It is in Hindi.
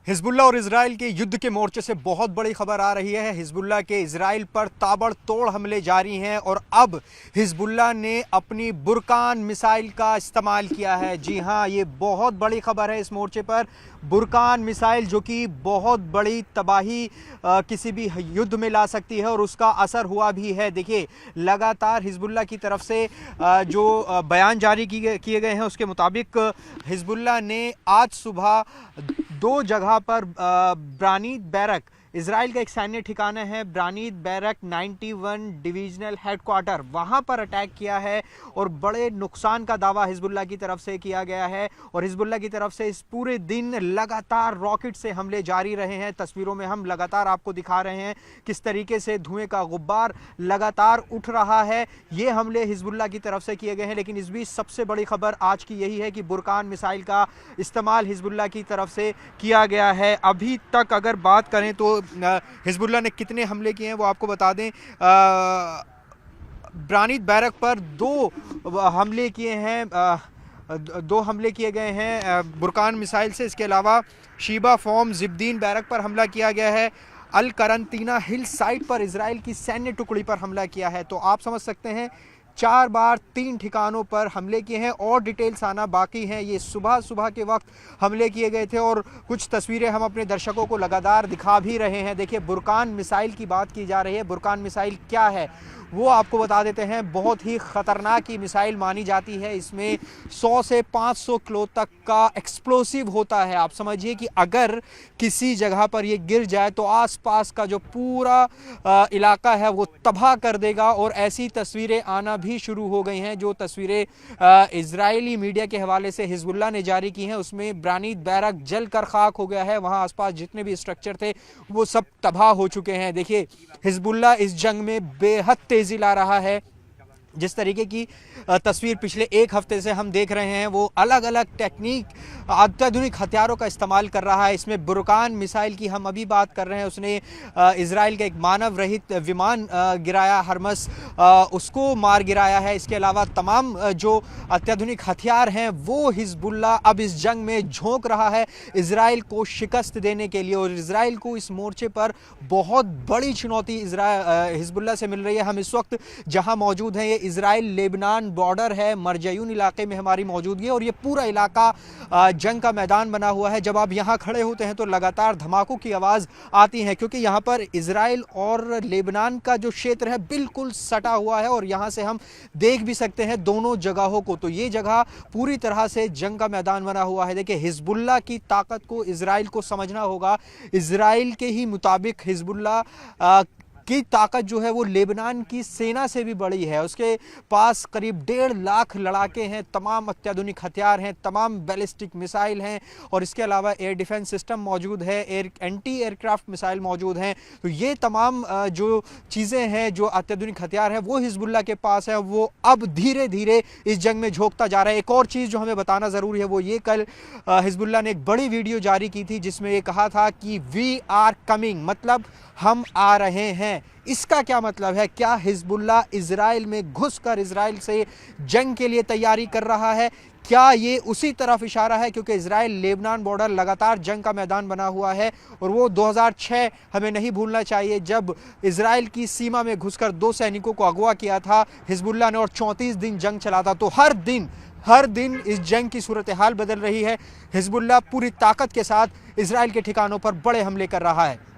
हिजबुल्लाह और इजराइल के युद्ध के मोर्चे से बहुत बड़ी खबर आ रही है। हिजबुल्लाह के इजराइल पर ताबड़तोड़ हमले जारी हैं और अब हिजबुल्लाह ने अपनी बुरकान मिसाइल का इस्तेमाल किया है। जी हां, ये बहुत बड़ी खबर है। इस मोर्चे पर बुरकान मिसाइल जो कि बहुत बड़ी तबाही किसी भी युद्ध में ला सकती है और उसका असर हुआ भी है। देखिए, लगातार हिजबुल्लाह की तरफ से जो बयान जारी किए गए हैं उसके मुताबिक हिजबुल्लाह ने आज सुबह दो जगह पर ब्रानीत बैरक, इजराइल का एक सैन्य ठिकाना है ब्रानीत बैरक 91 डिवीजनल हेडक्वार्टर, वहां पर अटैक किया है और बड़े नुकसान का दावा हिजबुल्लाह की तरफ से किया गया है। और हिजबुल्लाह की तरफ से इस पूरे दिन लगातार रॉकेट से हमले जारी रहे हैं। तस्वीरों में हम लगातार आपको दिखा रहे हैं किस तरीके से धुएं का गुब्बार लगातार उठ रहा है। ये हमले हिजबुल्लाह की तरफ से किए गए हैं, लेकिन इस बीच सबसे बड़ी खबर आज की यही है कि बुरकान मिसाइल का इस्तेमाल हिजबुल्लाह की तरफ से किया गया है। अभी तक अगर बात करें तो हिजबुल्लाह ने कितने हमले किए हैं वो आपको बता दें। ब्रानीत बैरक पर दो हमले किए हैं, दो हमले किए गए हैं बुरकान मिसाइल से। इसके अलावा शीबा फॉर्म जिब्दीन बैरक पर हमला किया गया है। अल करंतीना हिल साइट पर इजराइल की सैन्य टुकड़ी पर हमला किया है। तो आप समझ सकते हैं 4 बार 3 ठिकानों पर हमले किए हैं और डिटेल्स आना बाकी हैं। ये सुबह सुबह के वक्त हमले किए गए थे और कुछ तस्वीरें हम अपने दर्शकों को लगातार दिखा भी रहे हैं। देखिए, बुरकान मिसाइल की बात की जा रही है। बुरकान मिसाइल क्या है वो आपको बता देते हैं। बहुत ही ख़तरनाक ही मिसाइल मानी जाती है। इसमें 100 से 500 किलो तक का एक्सप्लोसिव होता है। आप समझिए कि अगर किसी जगह पर ये गिर जाए तो आसपास का जो पूरा इलाका है वो तबाह कर देगा। और ऐसी तस्वीरें आना भी शुरू हो गई हैं। जो तस्वीरें इजरायली मीडिया के हवाले से हिजबुल्लाह ने जारी की हैं उसमें ब्रानीत बैरक जल कर खाक हो गया है। वहाँ आसपास जितने भी स्ट्रक्चर थे वो सब तबाह हो चुके हैं। देखिए, हिजबुल्लाह इस जंग में बेहद तेजी ला रहा है। जिस तरीके की तस्वीर पिछले एक हफ्ते से हम देख रहे हैं वो अलग अलग टेक्निक, अत्याधुनिक हथियारों का इस्तेमाल कर रहा है। इसमें बुरकान मिसाइल की हम अभी बात कर रहे हैं, उसने इजराइल का एक मानव रहित विमान गिराया, हरमस, उसको मार गिराया है। इसके अलावा तमाम जो अत्याधुनिक हथियार हैं वो हिजबुल्लाह अब इस जंग में झोंक रहा है इजराइल को शिकस्त देने के लिए। और इजराइल को इस मोर्चे पर बहुत बड़ी चुनौती हिजबुल्लाह से मिल रही है। हम इस वक्त जहां मौजूद हैं ये इजराइल लेबनान बॉर्डर है, मरजयून इलाके में हमारी मौजूदगी है और ये पूरा इलाका जंग का मैदान बना हुआ है। जब आप यहाँ खड़े होते हैं तो लगातार धमाकों की आवाज़ आती है क्योंकि यहाँ पर इजराइल और लेबनान का जो क्षेत्र है बिल्कुल सटा हुआ है और यहाँ से हम देख भी सकते हैं दोनों जगहों को। तो ये जगह पूरी तरह से जंग का मैदान बना हुआ है। देखिए, हिजबुल्लाह की ताकत को इजराइल को समझना होगा। इजराइल के ही मुताबिक हिजबुल्लाह की ताकत जो है वो लेबनान की सेना से भी बड़ी है। उसके पास करीब 1.5 लाख लड़ाके हैं, तमाम अत्याधुनिक हथियार हैं, तमाम बैलिस्टिक मिसाइल हैं और इसके अलावा एयर डिफेंस सिस्टम मौजूद है, एंटी एयरक्राफ्ट मिसाइल मौजूद हैं। तो ये तमाम जो चीज़ें हैं, जो अत्याधुनिक हथियार हैं वो हिजबुल्लाह के पास है। वो अब धीरे धीरे इस जंग में झोंकता जा रहा है। एक और चीज़ जो हमें बताना ज़रूरी है वो ये, कल हिजबुल्लाह ने एक बड़ी वीडियो जारी की थी जिसमें ये कहा था कि वी आर कमिंग, मतलब हम आ रहे हैं। इसका क्या मतलब है? क्या हिजबुल्लाह इजराइल में घुसकर इजराइल से जंग के लिए तैयारी कर रहा है? क्या ये उसी तरफ इशारा है? क्योंकि इजराइल लेबनान बॉर्डर लगातार जंग का मैदान बना हुआ है और वो 2006 हमें नहीं भूलना चाहिए जब इजराइल की सीमा में घुसकर 2 सैनिकों को अगवा किया था हिजबुल्लाह ने और 34 दिन जंग चला था। तो हर दिन इस जंग की सूरत हाल बदल रही है। हिजबुल्लाह पूरी ताकत के साथ इजराइल के ठिकानों पर बड़े हमले कर रहा है।